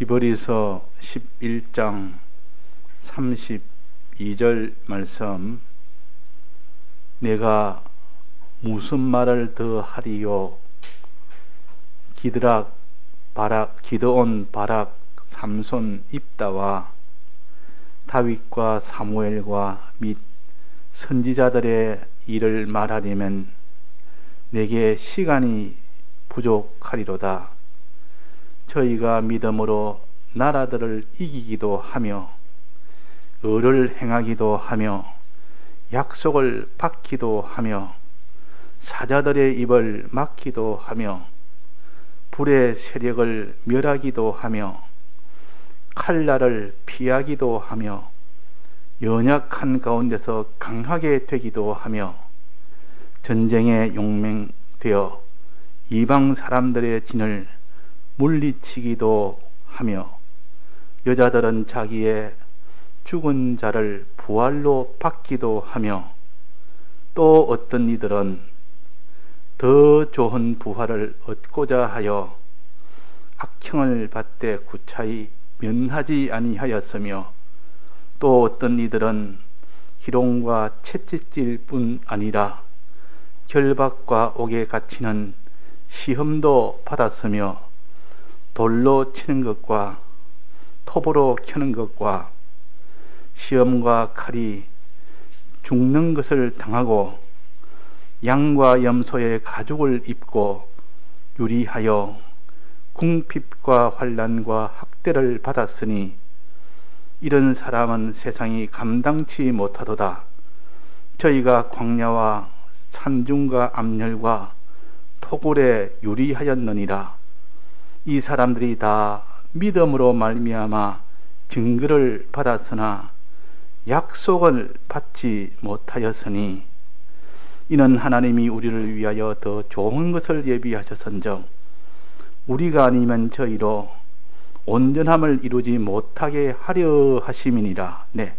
히브리서 11장 32절 말씀. 내가 무슨 말을 더 하리요? 기드락, 바락, 기드온, 바락, 삼손, 입다와 다윗과 사무엘과 및 선지자들의 일을 말하려면 내게 시간이 부족하리로다. 저희가 믿음으로 나라들을 이기기도 하며 의를 행하기도 하며 약속을 받기도 하며 사자들의 입을 막기도 하며 불의 세력을 멸하기도 하며 칼날을 피하기도 하며 연약한 가운데서 강하게 되기도 하며 전쟁에 용맹되어 이방 사람들의 진을 물리치기도 하며 여자들은 자기의 죽은 자를 부활로 받기도 하며 또 어떤 이들은 더 좋은 부활을 얻고자 하여 악형을 받되 구차히 면하지 아니하였으며 또 어떤 이들은 희롱과 채찍질 뿐 아니라 결박과 옥에 갇히는 시험도 받았으며 돌로 치는 것과 톱으로 켜는 것과 시험과 칼이 죽는 것을 당하고 양과 염소의 가죽을 입고 유리하여 궁핍과 환난과 학대를 받았으니 이런 사람은 세상이 감당치 못하도다. 저희가 광야와 산중과 암열과 토굴에 유리하였느니라. 이 사람들이 다 믿음으로 말미암아 증거를 받았으나 약속을 받지 못하였으니 이는 하나님이 우리를 위하여 더 좋은 것을 예비하셨은즉 우리가 아니면 저희로 온전함을 이루지 못하게 하려 하심이니라. 네.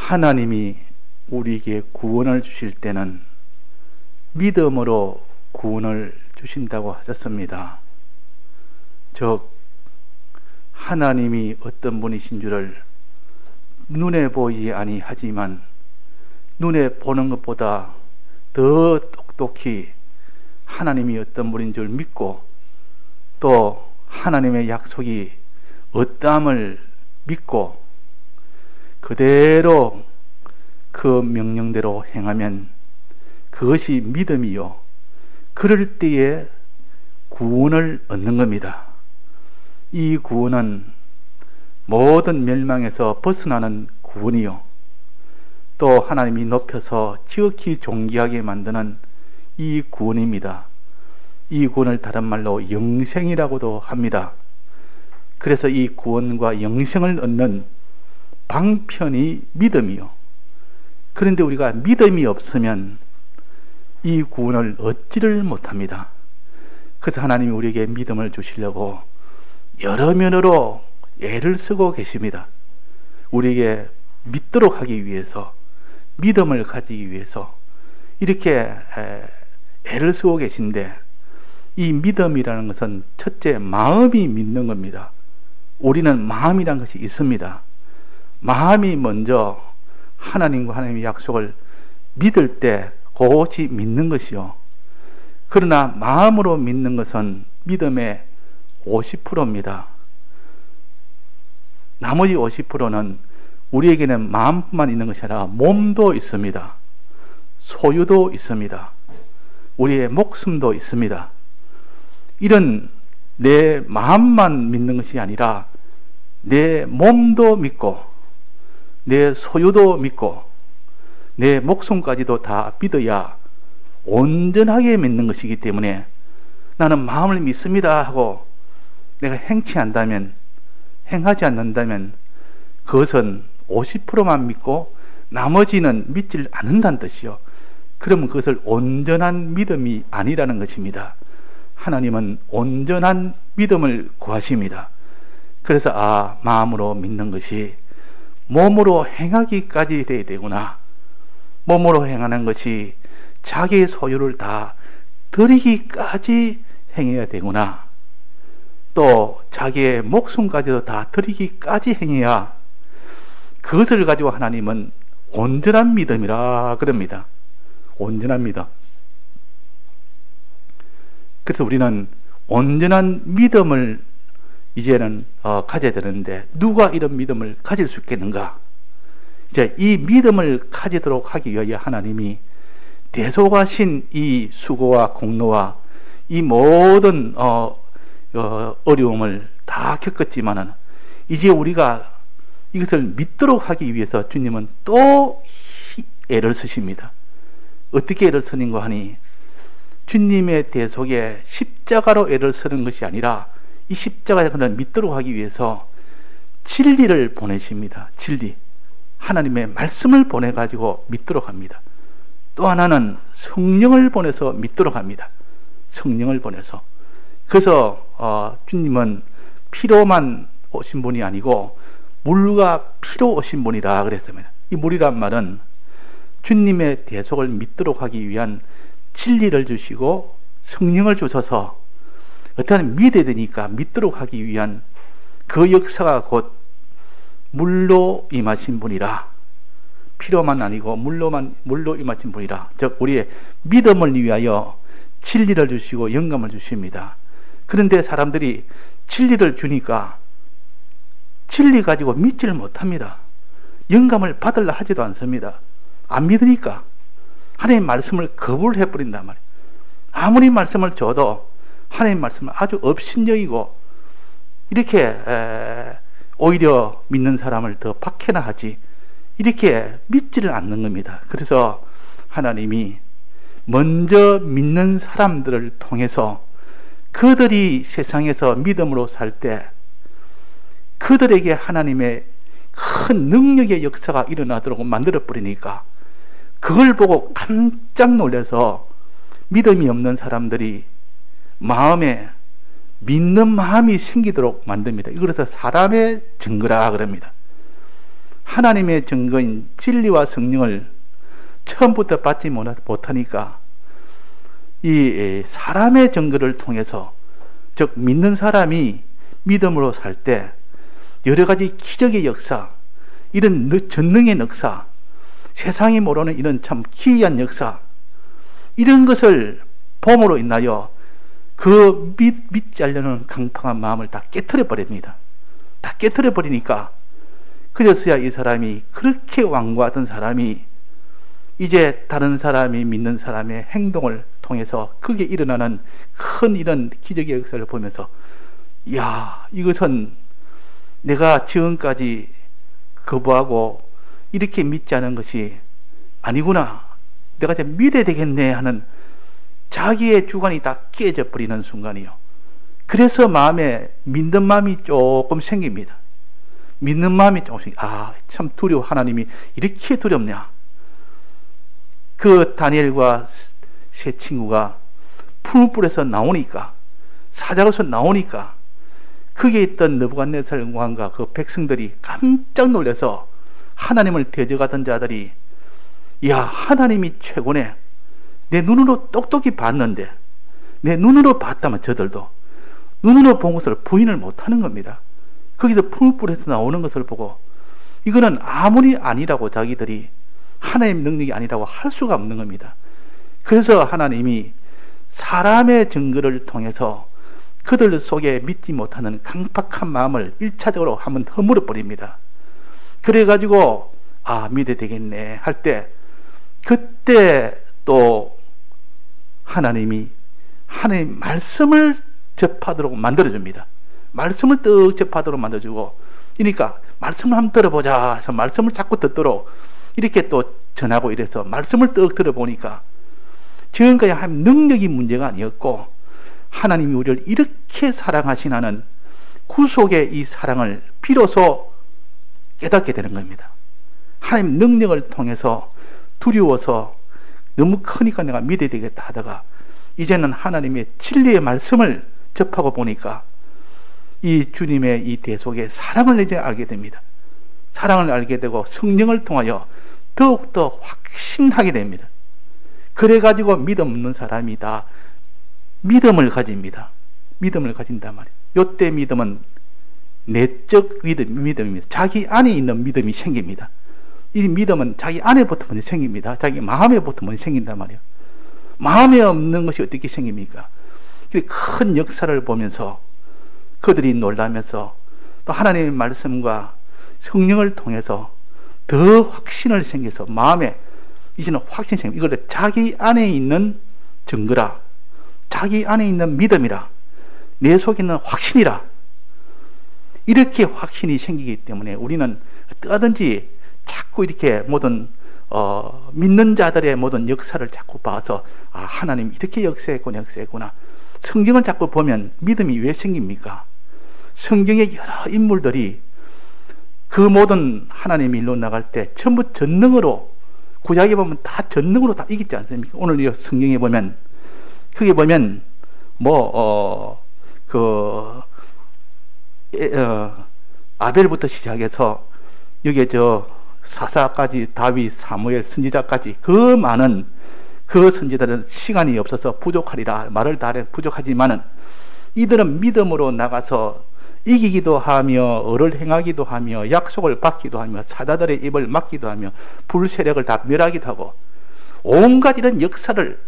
하나님이 우리에게 구원을 주실 때는 믿음으로 구원을 주신다고 하셨습니다. 즉 하나님이 어떤 분이신 줄을 눈에 보이지 아니하지만 눈에 보는 것보다 더 똑똑히 하나님이 어떤 분인 줄 믿고 또 하나님의 약속이 어떠함을 믿고 그대로 그 명령대로 행하면 그것이 믿음이요 그럴 때에 구원을 얻는 겁니다. 이 구원은 모든 멸망에서 벗어나는 구원이요 또 하나님이 높여서 지극히 존귀하게 만드는 이 구원입니다. 이 구원을 다른 말로 영생이라고도 합니다. 그래서 이 구원과 영생을 얻는 방편이 믿음이요. 그런데 우리가 믿음이 없으면 이 구원을 얻지를 못합니다. 그래서 하나님이 우리에게 믿음을 주시려고 여러 면으로 애를 쓰고 계십니다. 우리에게 믿도록 하기 위해서, 믿음을 가지기 위해서 이렇게 애를 쓰고 계신데 이 믿음이라는 것은 첫째 마음이 믿는 겁니다. 우리는 마음이라는 것이 있습니다. 마음이 먼저 하나님과 하나님의 약속을 믿을 때 그것이 믿는 것이요. 그러나 마음으로 믿는 것은 믿음의 50%입니다. 나머지 50%는 우리에게는 마음뿐만 있는 것이 아니라 몸도 있습니다. 소유도 있습니다. 우리의 목숨도 있습니다. 이런 내 마음만 믿는 것이 아니라 내 몸도 믿고 내 소유도 믿고 내 목숨까지도 다 믿어야 온전하게 믿는 것이기 때문에 나는 마음을 믿습니다 하고 내가 행하지 않는다면 그것은 50%만 믿고 나머지는 믿질 않는다는 뜻이요. 그러면 그것을 온전한 믿음이 아니라는 것입니다. 하나님은 온전한 믿음을 구하십니다. 그래서 마음으로 믿는 것이 몸으로 행하기까지 돼야 되구나. 몸으로 행하는 것이 자기의 소유를 다 드리기까지 행해야 되구나. 또 자기의 목숨까지도 다 드리기까지 행해야, 그것을 가지고 하나님은 온전한 믿음이라 그럽니다. 온전한 믿음. 그래서 우리는 온전한 믿음을 이제는 가져야 되는데, 누가 이런 믿음을 가질 수 있겠는가? 이제 이 믿음을 가지도록 하기 위하여 하나님이 대속하신 이 수고와 공로와 이 모든 어려움을 다 겪었지만은, 이제 우리가 이것을 믿도록 하기 위해서 주님은 또 애를 쓰십니다. 어떻게 애를 쓰는가 하니, 주님의 대속에 십자가로 애를 쓰는 것이 아니라 이 십자가에 그를 믿도록 하기 위해서 진리를 보내십니다. 진리, 하나님의 말씀을 보내가지고 믿도록 합니다. 또 하나는 성령을 보내서 믿도록 합니다. 성령을 보내서. 그래서 주님은 피로만 오신 분이 아니고 물과 피로 오신 분이라 그랬습니다. 이 물이란 말은 주님의 대속을 믿도록 하기 위한 진리를 주시고 성령을 주셔서 어떠한 믿어야 되니까 믿도록 하기 위한 그 역사가 곧 물로 임하신 분이라. 피로만 아니고 물로 임하신 분이라. 즉 우리의 믿음을 위하여 진리를 주시고 영감을 주십니다. 그런데 사람들이 진리를 주니까 진리 가지고 믿지를 못합니다. 영감을 받으려 하지도 않습니다. 안 믿으니까 하나님 말씀을 거부를 해버린단 말이에요. 아무리 말씀을 줘도 하나님 말씀을 아주 업신여기고 이렇게 오히려 믿는 사람을 더 박해나 하지, 이렇게 믿지를 않는 겁니다. 그래서 하나님이 먼저 믿는 사람들을 통해서 그들이 세상에서 믿음으로 살 때 그들에게 하나님의 큰 능력의 역사가 일어나도록 만들어버리니까, 그걸 보고 깜짝 놀라서 믿음이 없는 사람들이 마음에 믿는 마음이 생기도록 만듭니다. 그래서 사람의 증거라 그럽니다. 하나님의 증거인 진리와 성령을 처음부터 받지 못하니까 이 사람의 증거를 통해서, 즉 믿는 사람이 믿음으로 살 때 여러 가지 기적의 역사, 이런 전능의 역사, 세상이 모르는 이런 참 기이한 역사, 이런 것을 봄으로 인하여 그 믿지 않려는 강팍한 마음을 다 깨트려 버립니다. 다 깨트려 버리니까 그제서야 이 사람이, 그렇게 완고하던 사람이 이제 다른 사람이 믿는 사람의 행동을 통해서 그게 일어나는 큰 이런 기적의 역사를 보면서, 야, 이것은 내가 지금까지 거부하고 이렇게 믿지 않은 것이 아니구나, 내가 이제 믿어야 되겠네 하는 자기의 주관이 다 깨져 버리는 순간이요. 그래서 마음에 믿는 마음이 조금 생깁니다. 믿는 마음이 조금씩, 참 두려워. 하나님이 이렇게 두렵냐. 그 다니엘과 세 친구가 푸른 뿔에서 나오니까, 사자로서 나오니까 거기에 있던 느부갓네살 왕과 그 백성들이 깜짝 놀라서 하나님을 대적하던 자들이, 야, 하나님이 최고네. 내 눈으로 똑똑히 봤는데, 내 눈으로 봤다면 저들도 눈으로 본 것을 부인을 못하는 겁니다. 거기서 푸른 뿔에서 나오는 것을 보고 이거는 아무리 아니라고 자기들이 하나님의 능력이 아니라고 할 수가 없는 겁니다. 그래서 하나님이 사람의 증거를 통해서 그들 속에 믿지 못하는 강팍한 마음을 1차적으로 한번 허물어 버립니다. 그래가지고 믿어야 되겠네 할 때, 그때 또 하나님이 하나님 말씀을 접하도록 만들어줍니다. 말씀을 떡 접하도록 만들어주고, 그러니까 말씀을 한번 들어보자 해서 말씀을 자꾸 듣도록 이렇게 또 전하고, 이래서 말씀을 떡 들어보니까 지금까지 하나님 능력이 문제가 아니었고, 하나님이 우리를 이렇게 사랑하시나는 구속의 이 사랑을 비로소 깨닫게 되는 겁니다. 하나님 능력을 통해서 두려워서 너무 크니까 내가 믿어야 되겠다 하다가 이제는 하나님의 진리의 말씀을 접하고 보니까 이 주님의 이 대속의 사랑을 이제 알게 됩니다. 사랑을 알게 되고 성령을 통하여 더욱더 확신하게 됩니다. 그래가지고 믿음 없는 사람이 다 믿음을 가집니다. 믿음을 가진단 말이에요. 요때 믿음은 내적 믿음입니다. 자기 안에 있는 믿음이 생깁니다. 이 믿음은 자기 안에부터 먼저 생깁니다. 자기 마음에부터 먼저 생긴단 말이에요. 마음에 없는 것이 어떻게 생깁니까? 큰 역사를 보면서 그들이 놀라면서 또 하나님의 말씀과 성령을 통해서 더 확신을 생겨서 마음에 이제는 확신이 생깁니다. 이걸 자기 안에 있는 증거라, 자기 안에 있는 믿음이라, 내 속에 있는 확신이라, 이렇게 확신이 생기기 때문에 우리는 어떠하든지 자꾸 이렇게 모든 믿는 자들의 모든 역사를 자꾸 봐서 하나님 이렇게 역사했구나. 성경을 자꾸 보면 믿음이 왜 생깁니까? 성경의 여러 인물들이 그 모든 하나님의 일로 나갈 때 전부 전능으로, 구약에 보면 다 전능으로 다 이기지 않습니까? 오늘 이 성경에 보면 거기 보면 아벨부터 시작해서 여기에 사사까지, 다윗, 사무엘, 선지자까지 그 많은 그 선지자들은 시간이 없어서 부족하리라 말을 다 해 부족하지만은 이들은 믿음으로 나가서 이기기도 하며 을을 행하기도 하며 약속을 받기도 하며 사자들의 입을 막기도 하며 불세력을 다 멸하기도 하고 온갖 이런 역사를,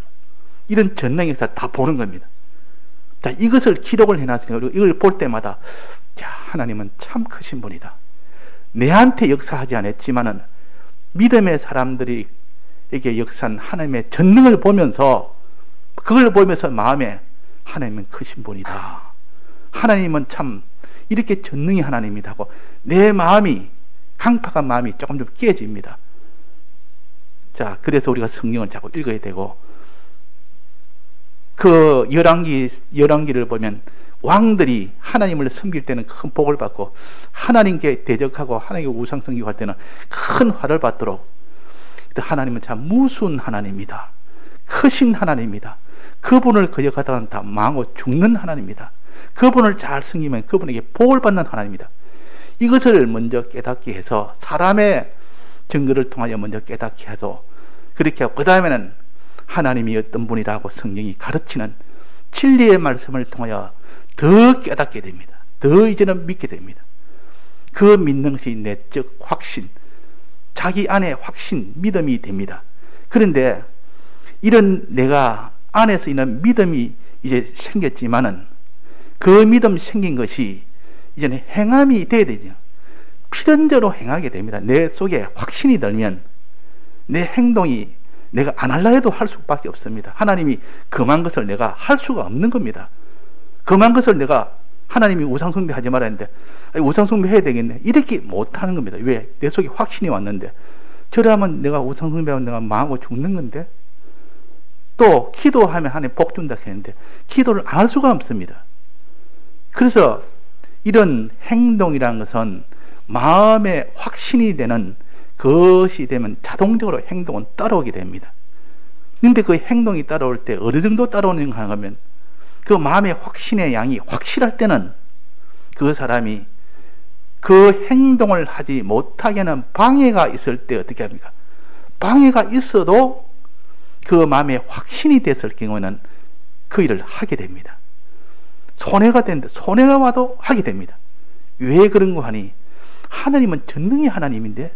이런 전능 역사를 다 보는 겁니다. 자, 이것을 기록을 해놨으니까 그리고 이걸 볼 때마다 하나님은 참 크신 분이다. 내한테 역사하지 않았지만은 믿음의 사람들이 이게 역사한 하나님의 전능을 보면서, 그걸 보면서 마음에 하나님은 크신 분이다. 하나님은 참 이렇게 전능의 하나님이다 하고 내 마음이, 강팍한 마음이 조금 좀 깨집니다. 자, 그래서 우리가 성경을 자꾸 읽어야 되고, 그 열왕기를 보면 왕들이 하나님을 섬길 때는 큰 복을 받고 하나님께 대적하고 하나님께 우상 섬기고 할 때는 큰 화를 받도록, 하나님은 참 무수한 하나님이다. 크신 하나님이다. 그분을 거역하다가는 다 망하고 죽는 하나님이다. 그분을 잘 섬기면 그분에게 복을 받는 하나님이다. 이것을 먼저 깨닫게 해서, 사람의 증거를 통하여 먼저 깨닫게 해서, 그렇게 하고 그 다음에는 하나님이 어떤 분이라고 성경이 가르치는 진리의 말씀을 통하여 더 깨닫게 됩니다. 더 이제는 믿게 됩니다. 그 믿는 것이 내적 확신, 자기 안에 확신, 믿음이 됩니다. 그런데 이런 내가 안에서 있는 믿음이 이제 생겼지만은 그 믿음 생긴 것이 이제는 행함이 돼야 되죠. 필연적으로 행하게 됩니다. 내 속에 확신이 들면 내 행동이 내가 안 할라 해도 할 수밖에 없습니다. 하나님이 금한 것을 내가 할 수가 없는 겁니다. 금한 것을 내가, 하나님이 우상숭배 하지 말라 했는데 우상숭배 해야 되겠네, 이렇게 못하는 겁니다. 왜? 내 속에 확신이 왔는데. 저러면 내가 우상숭배하면 내가 망하고 죽는 건데, 또 기도하면 하나님 복 준다 했는데 기도를 안 할 수가 없습니다. 그래서 이런 행동이라는 것은 마음에 확신이 되는 것이 되면 자동적으로 행동은 따라오게 됩니다. 근데 그 행동이 따라올 때 어느 정도 따라오는가 하면, 그 마음의 확신의 양이 확실할 때는 그 사람이 그 행동을 하지 못하게 하는 방해가 있을 때 어떻게 합니까? 방해가 있어도 그 마음에 확신이 됐을 경우는 그 일을 하게 됩니다. 손해가 되는데 손해가 와도 하게 됩니다. 왜 그런 거 하니? 하나님은 전능의 하나님인데,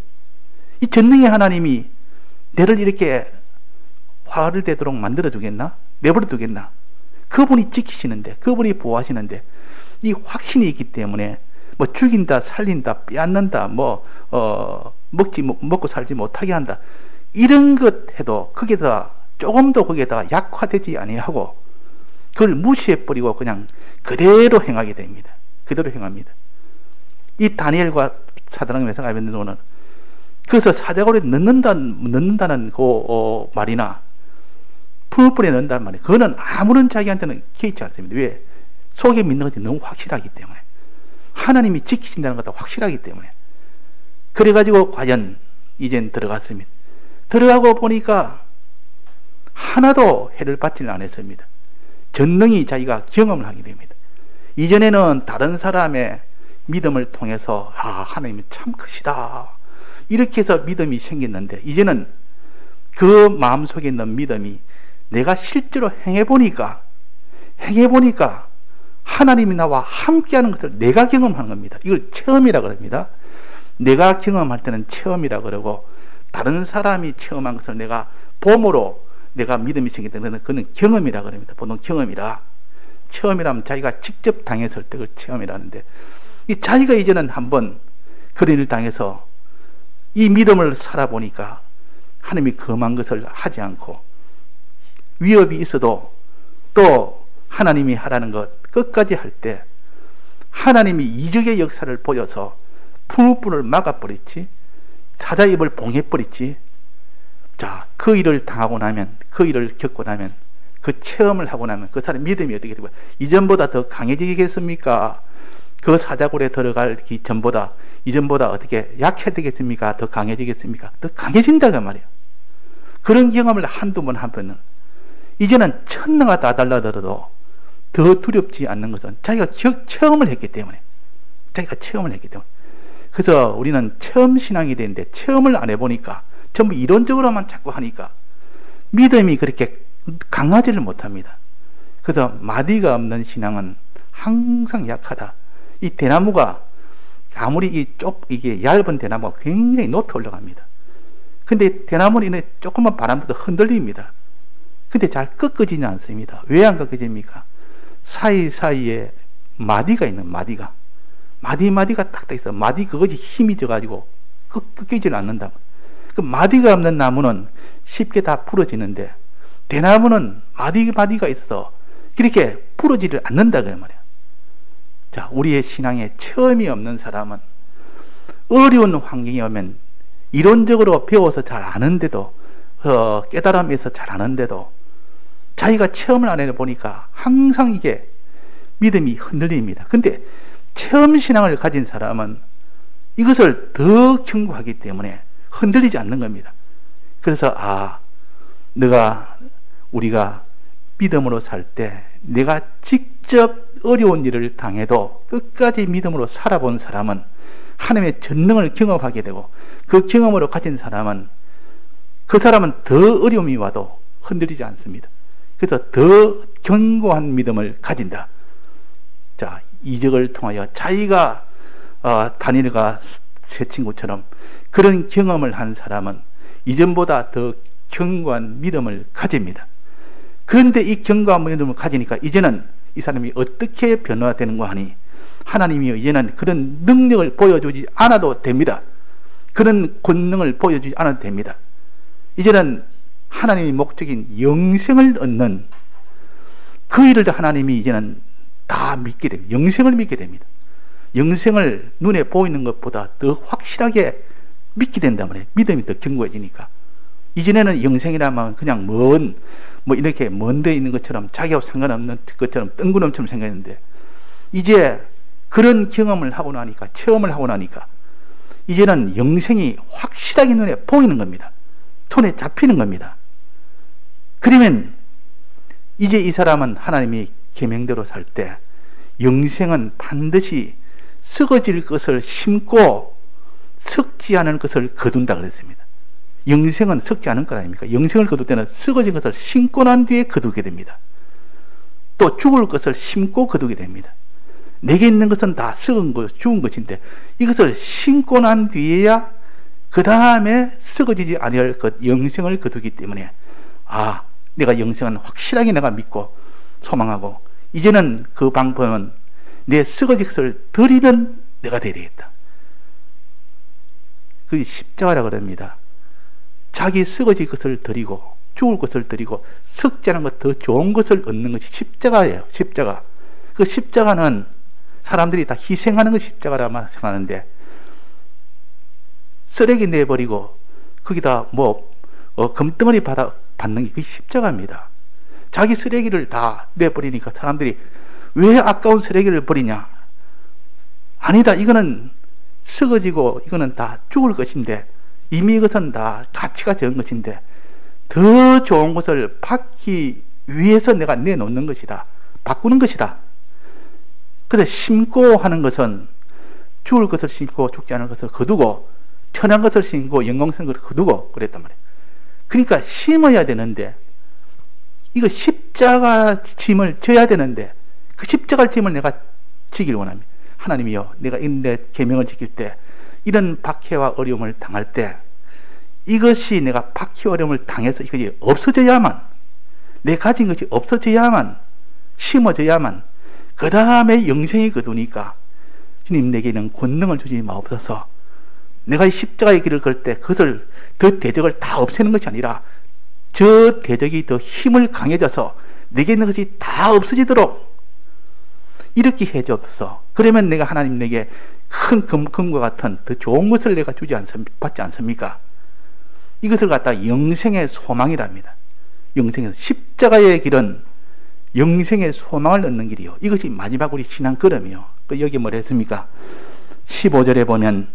이 전능의 하나님이 내를 이렇게 화를 되도록 만들어 두겠나? 내버려 두겠나? 그분이 지키시는데, 그분이 보호하시는데, 이 확신이 있기 때문에 죽인다, 살린다, 빼앗는다, 먹고 살지 못하게 한다, 이런 것 해도 거기다 조금도 거기에다가 약화되지 아니하고 그걸 무시해버리고 그냥 그대로 행하게 됩니다. 그대로 행합니다. 이 다니엘과 사드락 메삭 아벤느고는 그래서 사자굴에 넣는다는 그 말이나 풀뿌리에 넣는다는 말이, 그거는 아무런 자기한테는 개의치 않습니다. 왜? 속에 믿는 것이 너무 확실하기 때문에, 하나님이 지키신다는 것도 확실하기 때문에. 그래가지고 과연 이젠 들어갔습니다. 들어가고 보니까 하나도 해를 받지는 않았습니다. 전능히 자기가 경험을 하게 됩니다. 이전에는 다른 사람의 믿음을 통해서 하나님이 참 크시다 이렇게 해서 믿음이 생겼는데, 이제는 그 마음속에 있는 믿음이 내가 실제로 행해보니까 하나님이 나와 함께하는 것을 내가 경험하는 겁니다. 이걸 체험이라고 합니다. 내가 경험할 때는 체험이라고 그러고, 다른 사람이 체험한 것을 내가 봄으로 내가 믿음이 생기기 때문에 그는 경험이라고 합니다. 보통 경험이라. 체험이라면 자기가 직접 당했을 때 그 체험이라는데, 이 자기가 이제는 한번 그런 일을 당해서 이 믿음을 살아보니까 하나님이 금한 것을 하지 않고, 위협이 있어도 또 하나님이 하라는 것 끝까지 할 때 하나님이 이적의 역사를 보여서 풍우불을 막아버렸지, 사자입을 봉해버렸지. 자, 그 일을 당하고 나면, 그 일을 겪고 나면, 그 체험을 하고 나면 그 사람 믿음이 어떻게 되고, 이전보다 더 강해지겠습니까? 그 사자굴에 들어가기 전보다, 이전보다 어떻게 약해지겠습니까? 더 강해지겠습니까? 더 강해진다고 말이에요. 그런 경험을 한두 번 하면은 이제는 천하가 다 달라들어도 더 두렵지 않는 것은 자기가 체험을 했기 때문에. 그래서 우리는 체험 신앙이 되는데, 체험을 안 해보니까 전부 이론적으로만 자꾸 하니까 믿음이 그렇게 강하지를 못합니다. 그래서 마디가 없는 신앙은 항상 약하다. 이 대나무가 아무리 이게 얇은 대나무가 굉장히 높이 올라갑니다. 근데 대나무는 조금만 바람 불어도 흔들립니다. 근데 잘 꺾어지지 않습니다. 왜 안 꺾어집니까? 사이사이에 마디가 있는, 마디가 딱 있어. 마디 그것이 힘이 져가지고 꺾이질 않는다. 그 마디가 없는 나무는 쉽게 다 부러지는데, 대나무는 마디가 있어서 그렇게 부러지를 않는다 그 말이야. 자, 우리의 신앙에 체험이 없는 사람은 어려운 환경이 오면 이론적으로 배워서 잘 아는데도, 깨달음에서 잘 아는데도 자기가 체험을 안 해보니까 항상 이게 믿음이 흔들립니다. 근데 체험 신앙을 가진 사람은 이것을 더 견고하기 때문에 흔들리지 않는 겁니다. 그래서 우리가 믿음으로 살 때 내가 직접 어려운 일을 당해도 끝까지 믿음으로 살아본 사람은 하나님의 전능을 경험하게 되고, 그 경험으로 가진 사람은 그 사람은 더 어려움이 와도 흔들리지 않습니다. 그래서 더 견고한 믿음을 가진다. 자, 이적을 통하여 자기가 다니엘과 세 친구처럼 그런 경험을 한 사람은 이전보다 더 견고한 믿음을 가집니다. 그런데 이 견고한 믿음을 가지니까 이제는 이 사람이 어떻게 변화되는가 하니, 하나님이 이제는 그런 능력을 보여주지 않아도 됩니다. 그런 권능을 보여주지 않아도 됩니다. 이제는 하나님의 목적인 영생을 얻는 그 일을 하나님이 이제는 다 믿게 됩니다. 영생을 믿게 됩니다. 영생을 눈에 보이는 것보다 더 확실하게 믿게 된단 말이에요. 믿음이 더 견고해지니까. 이전에는 영생이라면 그냥 이렇게 먼 데 있는 것처럼, 자기하고 상관없는 것처럼 뜬구름처럼 생각했는데, 이제 그런 경험을 하고 나니까, 체험을 하고 나니까 이제는 영생이 확실하게 눈에 보이는 겁니다. 손에 잡히는 겁니다. 그러면 이제 이 사람은 하나님이 계명대로 살 때 영생은 반드시 썩어질 것을 심고 썩지 않은 것을 거둔다 그랬습니다. 영생은 썩지 않은 것 아닙니까? 영생을 거둘 때는 썩어진 것을 심고 난 뒤에 거두게 됩니다. 또 죽을 것을 심고 거두게 됩니다. 내게 있는 것은 다 썩은 것, 죽은 것인데 이것을 심고 난 뒤에야 그 다음에 썩어지지 아니할 것, 영생을 거두기 때문에 내가 영생은 확실하게 내가 믿고 소망하고, 이제는 그 방법은 내 썩어질 것을 드리는 내가 되어야 되겠다. 그게 십자가라고 합니다. 자기 썩어질 것을 드리고 죽을 것을 드리고 썩지 않은 것, 더 좋은 것을 얻는 것이 십자가예요. 십자가. 그 십자가는 사람들이 다 희생하는 것이 십자가라고 생각하는데, 쓰레기 내버리고 거기다 금덩어리 받는 게 그게 십자가입니다. 자기 쓰레기를 다 내버리니까 사람들이 왜 아까운 쓰레기를 버리냐? 아니다, 이거는 썩어지고 이거는 다 죽을 것인데, 이미 이것은 다 가치가 적은 것인데 더 좋은 것을 받기 위해서 내가 내놓는 것이다, 바꾸는 것이다. 그래서 심고 하는 것은 죽을 것을 신고 죽지 않을 것을 거두고 천한 것을 신고 영광스러운 것을 거두고 그랬단 말이에요. 그러니까 심어야 되는데 이거 십자가 짐을 져야 되는데 그 십자가 짐을 내가 지기를 원합니다. 하나님이요, 내가 내 계명을 지킬 때 이런 박해와 어려움을 당할 때 이것이 내가 박해 어려움을 당해서 이것이 없어져야만, 내 가진 것이 없어져야만, 심어져야만 그 다음에 영생이 거두니까 주님 내게는 권능을 주지 마옵소서. 내가 이 십자가의 길을 걸 때 그것을 그 대적을 다 없애는 것이 아니라 저 대적이 더 힘을 강해져서 내게 있는 것이 다 없어지도록 이렇게 해주옵소서. 그러면 내가 하나님 내게 큰 금과 같은 더 좋은 것을 내가 받지 않습니까? 이것을 갖다 영생의 소망이랍니다. 영생의 십자가의 길은 영생의 소망을 얻는 길이요, 이것이 마지막 우리 신앙 걸음이요. 여기 뭘 했습니까? 15절에 보면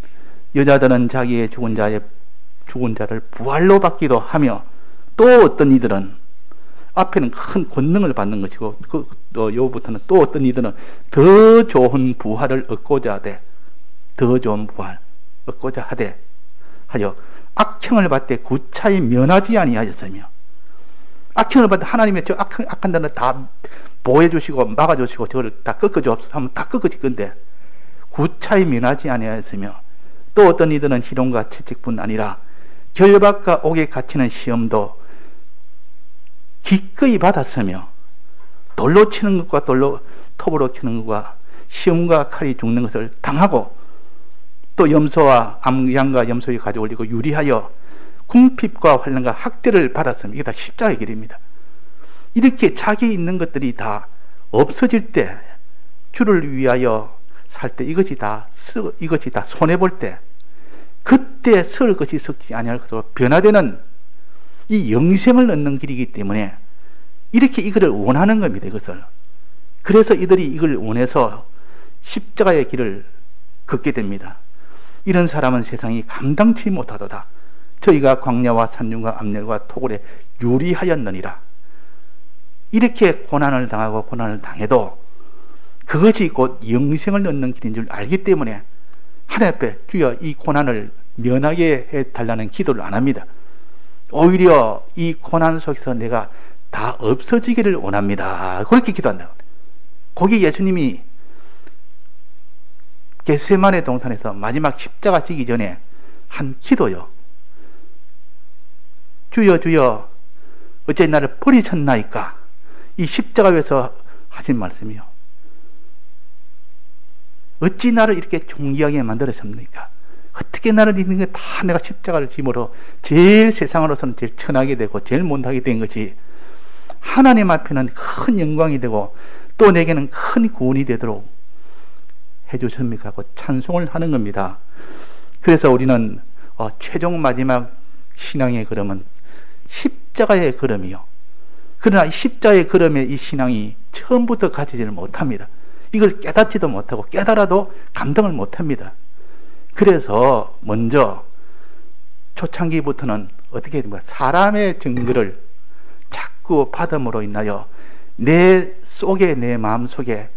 여자들은 자기의 죽은 자를 부활로 받기도 하며 또 어떤 이들은 앞에는 큰 권능을 받는 것이고 요부터는 또 어떤 이들은 더 좋은 부활을 얻고자 하되, 더 좋은 부활 얻고자 하되 하여 악행을 받되 구차히 면하지 아니하였으며, 악행을 받되 하나님의 저 악한 자는 다 보호해주시고 막아주시고 저걸 다 꺾어주옵소서 하면 다 꺾어질 건데 구차히 면하지 아니하였으며, 또 어떤 이들은 희롱과 채찍뿐 아니라 결박과 옥에 갇히는 시험도 기꺼이 받았으며, 돌로 치는 것과 톱으로 치는 것과 시험과 칼이 죽는 것을 당하고, 또 염소와 양과 염소에 가져 올리고 유리하여 궁핍과 환난과 학대를 받았으며, 이게 다 십자가의 길입니다. 이렇게 자기 있는 것들이 다 없어질 때, 주를 위하여 살 때 이것이 다 손해볼 때, 그때 설 것이 썩지 아니할 것으로 변화되는 이 영생을 얻는 길이기 때문에 이렇게 이거를 원하는 겁니다. 이것을. 그래서 이들이 이걸 원해서 십자가의 길을 걷게 됩니다. 이런 사람은 세상이 감당치 못하도다. 저희가 광야와 산중과 암열과 토굴에 유리하였느니라. 이렇게 고난을 당하고 고난을 당해도 그것이 곧 영생을 얻는 길인 줄 알기 때문에 하나님 앞에 주여 이 고난을 면하게 해달라는 기도를 안 합니다. 오히려 이 고난 속에서 내가 다 없어지기를 원합니다. 그렇게 기도한다. 거기 예수님이 겟세마네 동산에서 마지막 십자가 지기 전에 한 기도요. 주여 주여 어째 나를 버리셨나이까. 이 십자가 위에서 하신 말씀이요. 어찌 나를 이렇게 존귀하게 만들었습니까? 어떻게 나를 있는 게 다 내가 십자가를 짐으로 제일 세상으로서는 제일 천하게 되고 제일 못하게 된 것이 하나님 앞에는 큰 영광이 되고 또 내게는 큰 구원이 되도록 해주십니까 하고 찬송을 하는 겁니다. 그래서 우리는 최종 마지막 신앙의 걸음은 십자가의 걸음이요. 그러나 십자가의 걸음의 이 신앙이 처음부터 가지지를 못합니다. 이걸 깨닫지도 못하고 깨달아도 감당을 못합니다. 그래서 먼저 초창기부터는 어떻게 됩니까? 사람의 증거를 자꾸 받음으로 인하여 내 속에, 내 마음 속에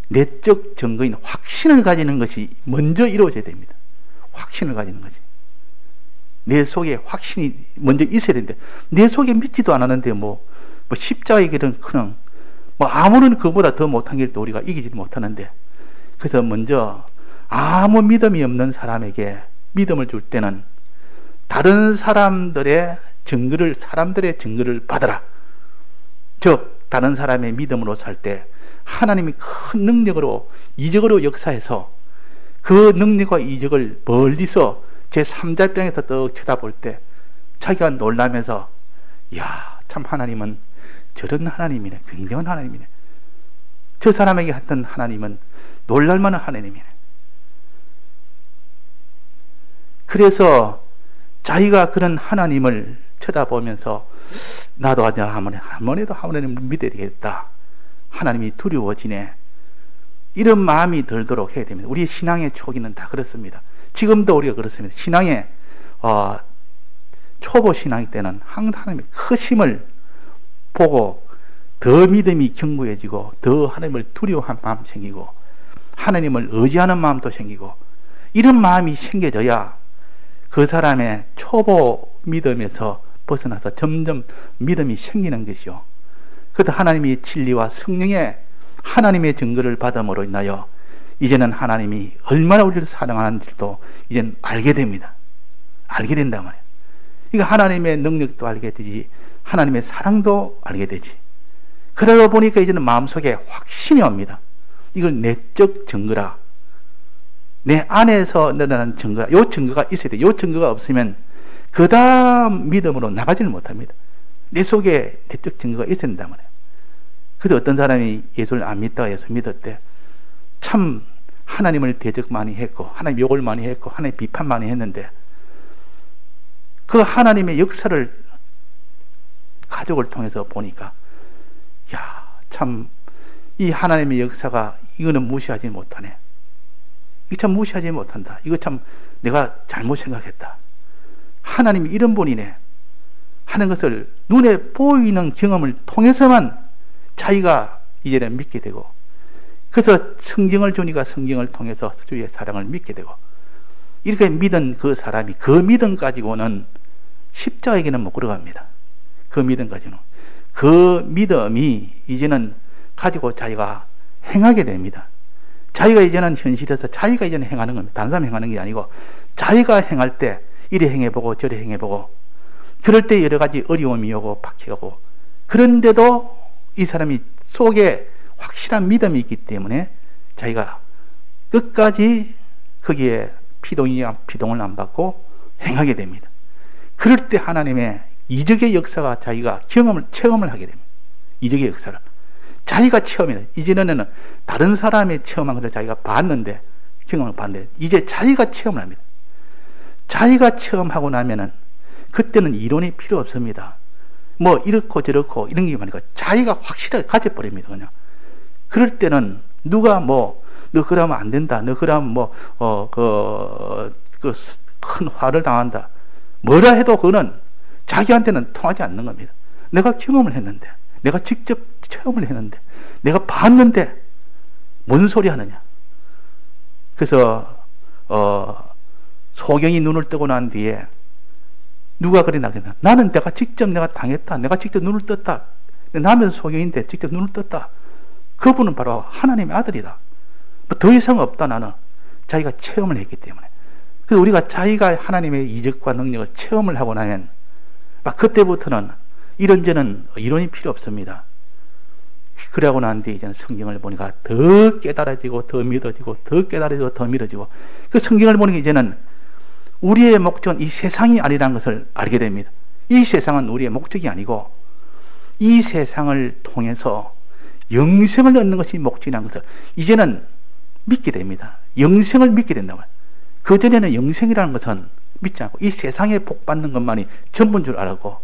내적 증거인 확신을 가지는 것이 먼저 이루어져야 됩니다. 확신을 가지는 거지. 내 속에 확신이 먼저 있어야 되는데 내 속에 믿지도 않았는데 뭐 십자가의 길은 그냥 아무런 그보다 더 못한 길도 우리가 이기지도 못하는데, 그래서 먼저 아무 믿음이 없는 사람에게 믿음을 줄 때는 다른 사람들의 증거를 받아라. 즉 다른 사람의 믿음으로 살 때 하나님이 큰 능력으로 이적으로 역사해서 그 능력과 이적을 멀리서 제3자 입장에서 떡 쳐다볼 때 자기가 놀라면서 이야 참 하나님은 저런 하나님이네, 굉장한 하나님이네, 저 사람에게 했던 하나님은 놀랄만한 하나님이네. 그래서 자기가 그런 하나님을 쳐다보면서 나도 한번에도 하나님을 믿어야 되겠다, 하나님이 두려워지네, 이런 마음이 들도록 해야 됩니다. 우리의 신앙의 초기는 다 그렇습니다. 지금도 우리가 그렇습니다. 신앙의 초보 신앙일 때는 항상 하나님의 크심을 보고 더 믿음이 견고해지고 더 하나님을 두려워하는 마음 생기고 하나님을 의지하는 마음도 생기고 이런 마음이 생겨져야 그 사람의 초보 믿음에서 벗어나서 점점 믿음이 생기는 것이요. 그래서 하나님의 진리와 성령의 하나님의 증거를 받음으로 인하여 이제는 하나님이 얼마나 우리를 사랑하는지도 이제는 알게 됩니다. 알게 된단 말이에요. 그러니까 하나님의 능력도 알게 되지, 하나님의 사랑도 알게 되지. 그러다 보니까 이제는 마음속에 확신이 옵니다. 이걸 내적 증거라. 내 안에서 늘어나는 증거라. 요 증거가 있어야 돼. 요 증거가 없으면 그 다음 믿음으로 나가지를 못합니다. 내 속에 내적 증거가 있어야 된단 말이에요. 그래서 어떤 사람이 예수를 안 믿다가 예수 믿었대. 참 하나님을 대적 많이 했고, 하나님 욕을 많이 했고, 하나님 비판 많이 했는데, 그 하나님의 역사를 가족을 통해서 보니까, 야, 참 이 하나님의 역사가 이거는 무시하지 못하네. 이거 참 무시하지 못한다. 이거 참 내가 잘못 생각했다. 하나님이 이런 분이네 하는 것을 눈에 보이는 경험을 통해서만 자기가 이제는 믿게 되고, 그래서 성경을 주니까 성경을 통해서 주의 사랑을 믿게 되고, 이렇게 믿은 그 사람이 그 믿음 가지고는 십자가에게는 못 걸어갑니다. 그 믿음 가지고는. 그 믿음이 이제는 가지고 자기가 행하게 됩니다. 자기가 이제는 현실에서 자기가 이제는 행하는 겁니다. 다른 사람 행하는 게 아니고 자기가 행할 때 이래 행해보고 저래 행해보고, 그럴 때 여러 가지 어려움이 오고 박해가고, 그런데도 이 사람이 속에 확실한 믿음이 있기 때문에 자기가 끝까지 거기에 피동을 안 받고 행하게 됩니다. 그럴 때 하나님의 이적의 역사가 자기가 체험을 하게 됩니다. 이적의 역사를 자기가 체험해요. 이전에는 다른 사람이 체험한 것을 자기가 봤는데, 경험을 봤는데, 이제 자기가 체험을 합니다. 자기가 체험하고 나면은 그때는 이론이 필요 없습니다. 뭐 이렇고 저렇고 이런 게 많으니까 자기가 확실하게 가져버립니다. 그냥. 그럴 때는 누가 뭐 너 그러면 안 된다, 너 그러면 큰 화를 당한다, 뭐라 해도 그거는 자기한테는 통하지 않는 겁니다. 내가 경험을 했는데, 내가 직접 체험을 했는데, 내가 봤는데 뭔 소리 하느냐. 그래서 소경이 눈을 뜨고 난 뒤에 누가 그래 나겠나? 나는 내가 직접 내가 당했다, 내가 직접 눈을 떴다, 나면 소경인데 직접 눈을 떴다. 그분은 바로 하나님의 아들이다. 뭐 더 이상 없다. 나는 자기가 체험을 했기 때문에. 그래서 우리가 자기가 하나님의 이적과 능력을 체험을 하고 나면 그때부터는 이런저런 이론이 필요 없습니다. 그러고 난 뒤에 이제는 성경을 보니까 더 깨달아지고 더 믿어지고 더 깨달아지고 더 믿어지고, 그 성경을 보니까 이제는 우리의 목적은 이 세상이 아니라는 것을 알게 됩니다. 이 세상은 우리의 목적이 아니고 이 세상을 통해서 영생을 얻는 것이 목적이라는 것을 이제는 믿게 됩니다. 영생을 믿게 된다고. 그전에는 영생이라는 것은 믿지 않고 이 세상에 복받는 것만이 전부인 줄 알았고,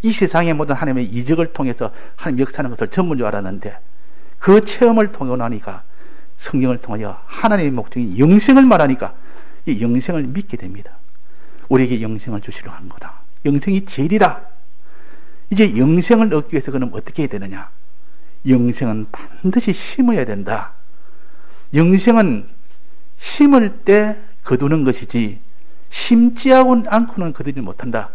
이 세상의 모든 하나님의 이적을 통해서 하나님 역사하는 것을 전부인 줄 알았는데, 그 체험을 통해 나니까 성경을 통하여 하나님의 목적인 영생을 말하니까 이 영생을 믿게 됩니다. 우리에게 영생을 주시려 한 거다. 영생이 제일이다. 이제 영생을 얻기 위해서 그럼 어떻게 해야 되느냐? 영생은 반드시 심어야 된다. 영생은 심을 때 거두는 것이지 심지 않고는 거두지 못한다.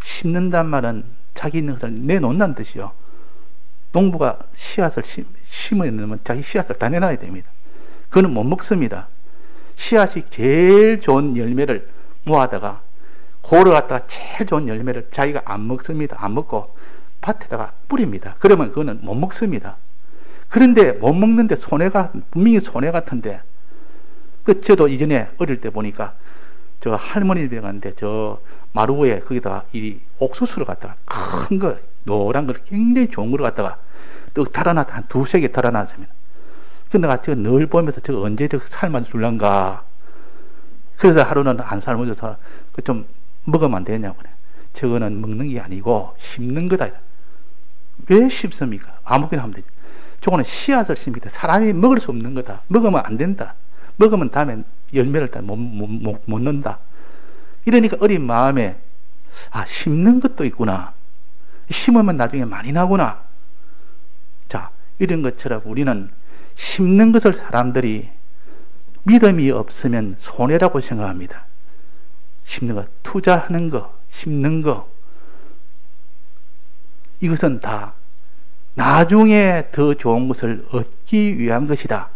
심는단 말은 자기 있는 것을 내놓는다는 뜻이요. 농부가 씨앗을 심어야 되면 자기 씨앗을 다 내놔야 됩니다. 그거는 못 먹습니다. 씨앗이 제일 좋은 열매를 모아다가 고를 갖다가 제일 좋은 열매를 자기가 안 먹습니다. 안 먹고 밭에다가 뿌립니다. 그러면 그거는 못 먹습니다. 그런데 못 먹는데 분명히 손해 같은데, 저도 이전에 어릴 때 보니까 저 할머니 집에 갔는데 저 마루에 거기다가 이 옥수수를 갖다가 큰 거, 노란 걸 굉장히 좋은 걸 갖다가 떡 달아놨다, 한 두세 개 달아놨습니다. 근데 내가 저거 늘 보면서 저거 언제 저거 삶아 줄란가. 그래서 하루는 안 삶아줘서 좀 먹으면 안 되냐고 그래. 저거는 먹는 게 아니고 심는 거다. 왜 심습니까? 아무거나 하면 되죠. 저거는 씨앗을 심니다. 사람이 먹을 수 없는 거다. 먹으면 안 된다. 먹으면 다음에 열매를 다 못 넣는다. 이러니까 어린 마음에 심는 것도 있구나. 심으면 나중에 많이 나구나. 자, 이런 것처럼 우리는 심는 것을 사람들이 믿음이 없으면 손해라고 생각합니다. 심는 것, 투자하는 것, 심는 것, 이것은 다 나중에 더 좋은 것을 얻기 위한 것이다.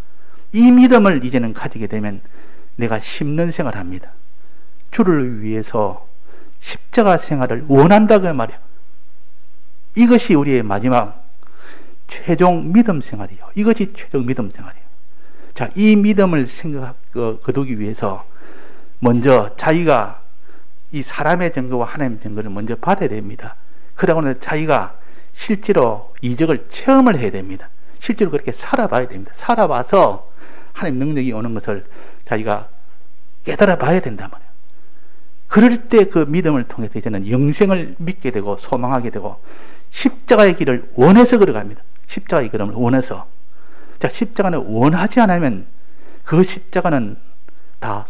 이 믿음을 이제는 가지게 되면 내가 심는 생활을 합니다. 주를 위해서 십자가 생활을 원한다고 말이야. 이것이 우리의 마지막 최종 믿음 생활이요. 이것이 최종 믿음 생활이에요. 자, 이 믿음을 거두기 위해서 먼저 자기가 이 사람의 증거와 하나님의 증거를 먼저 받아야 됩니다. 그러고는 자기가 실제로 이적을 체험을 해야 됩니다. 실제로 그렇게 살아봐야 됩니다. 살아봐서 하나님 능력이 오는 것을 자기가 깨달아 봐야 된단 말이에요. 그럴 때 그 믿음을 통해서 이제는 영생을 믿게 되고 소망하게 되고 십자가의 길을 원해서 걸어갑니다. 십자가의 길을 원해서. 자, 십자가는 원하지 않으면 그 십자가는 다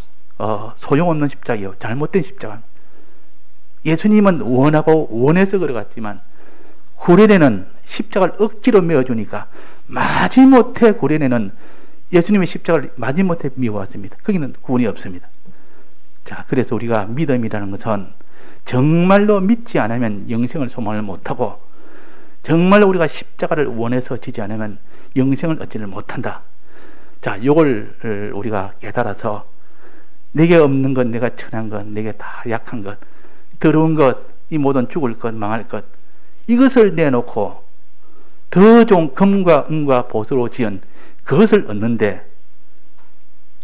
소용없는 십자가예요. 잘못된 십자가. 예수님은 원하고 원해서 걸어갔지만 구레네는 십자가를 억지로 메어주니까 마지못해 구레네는 예수님의 십자가를 마지못해 미워왔습니다. 거기는 구원이 없습니다. 자, 그래서 우리가 믿음이라는 것은 정말로 믿지 않으면 영생을 소망을 못하고 정말로 우리가 십자가를 원해서 지지 않으면 영생을 얻지를 못한다. 자, 요걸 우리가 깨달아서 내게 없는 것, 내가 천한 것, 내게 다 약한 것, 더러운 것, 이 모든 죽을 것, 망할 것, 이것을 내놓고 더 좋은 금과 은과 보수로 지은 그것을 얻는데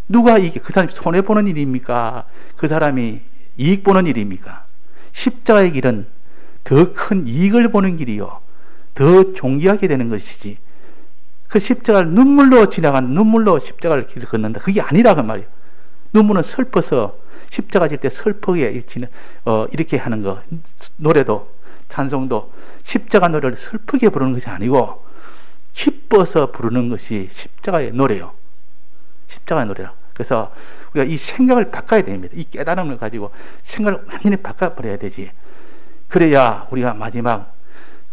누가 이게 그 사람이 손해보는 일입니까? 그 사람이 이익 보는 일입니까? 십자가의 길은 더 큰 이익을 보는 길이요, 더 존귀하게 되는 것이지, 그 십자가를 눈물로 십자가를 길을 걷는다, 그게 아니라 그 말이에요. 눈물은 슬퍼서 십자가 질 때 슬프게 이렇게 하는 거, 노래도 찬송도 십자가 노래를 슬프게 부르는 것이 아니고 기뻐서 부르는 것이 십자가의 노래요. 십자가의 노래라. 그래서 우리가 이 생각을 바꿔야 됩니다. 이 깨달음을 가지고 생각을 완전히 바꿔버려야 되지. 그래야 우리가 마지막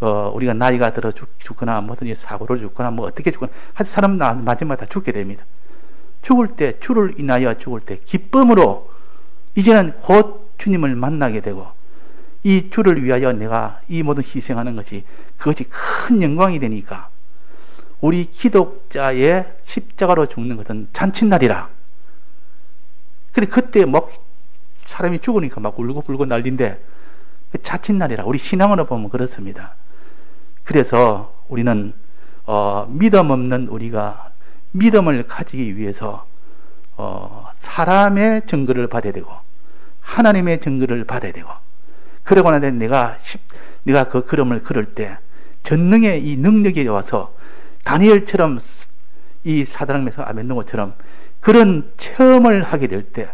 우리가 나이가 들어 죽거나 무슨 사고로 죽거나 뭐 어떻게 죽거나 하여튼 사람은 마지막 다 죽게 됩니다. 죽을 때, 주를 인하여 죽을 때 기쁨으로 이제는 곧 주님을 만나게 되고 이 주를 위하여 내가 이 모든 희생하는 것이 그것이 큰 영광이 되니까 우리 기독자의 십자가로 죽는 것은 잔칫날이라. 근데 그때 막 사람이 죽으니까 막 울고불고 난리인데 잔칫날이라. 우리 신앙으로 보면 그렇습니다. 그래서 우리는 믿음 없는 우리가 믿음을 가지기 위해서 사람의 증거를 받아야 되고 하나님의 증거를 받아야 되고, 그러고 나서 내가 그 걸음을 걸을 때 전능의 이 능력이 와서 다니엘처럼 이 사드락메삭 아벳느고처럼 그런 체험을 하게 될 때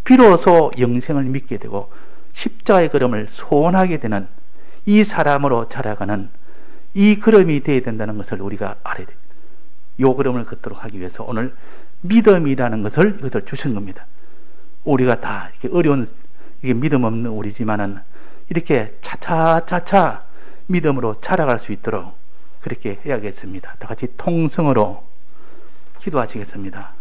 비로소 영생을 믿게 되고 십자가의 걸음을 소원하게 되는 이 사람으로 자라가는 이 걸음이 되어야 된다는 것을 우리가 알아야 됩니다. 이 걸음을 걷도록 하기 위해서 오늘 믿음이라는 것을 이것을 주신 겁니다. 우리가 다 이렇게 어려운, 이게 믿음 없는 우리지만은 이렇게 차차차차 믿음으로 자라갈 수 있도록 그렇게 해야겠습니다. 다 같이 통성으로 기도하시겠습니다.